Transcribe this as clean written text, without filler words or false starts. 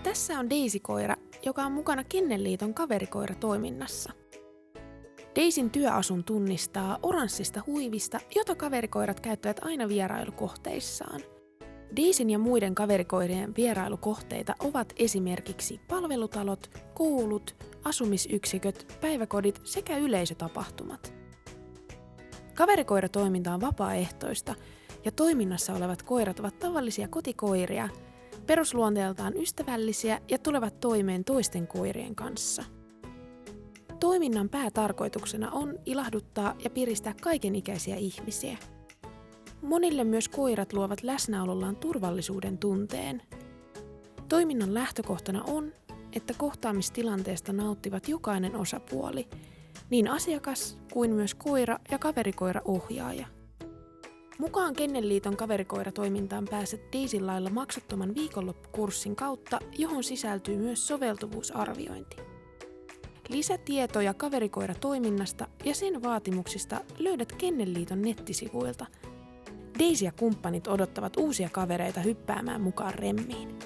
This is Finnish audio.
Tässä on Daisy-koira, joka on mukana Kennelliiton kaverikoiratoiminnassa. Daisyn työasun tunnistaa oranssista huivista, jota kaverikoirat käyttävät aina vierailukohteissaan. Daisyn ja muiden kaverikoirien vierailukohteita ovat esimerkiksi palvelutalot, koulut, asumisyksiköt, päiväkodit sekä yleisötapahtumat. Kaverikoiratoiminta on vapaaehtoista ja toiminnassa olevat koirat ovat tavallisia kotikoiria, perusluonteeltaan ystävällisiä ja tulevat toimeen toisten koirien kanssa. Toiminnan päätarkoituksena on ilahduttaa ja piristää kaikenikäisiä ihmisiä. Monille myös koirat luovat läsnäolollaan turvallisuuden tunteen. Toiminnan lähtökohtana on, että kohtaamistilanteesta nauttivat jokainen osapuoli, niin asiakas kuin myös koira ja kaverikoiraohjaaja. Mukaan Kennelliiton kaverikoiratoimintaan pääset Daisyn lailla maksuttoman viikonloppukurssin kautta, johon sisältyy myös soveltuvuusarviointi. Lisätietoja kaverikoiratoiminnasta ja sen vaatimuksista löydät Kennelliiton nettisivuilta. Daisy ja kumppanit odottavat uusia kavereita hyppäämään mukaan remmiin.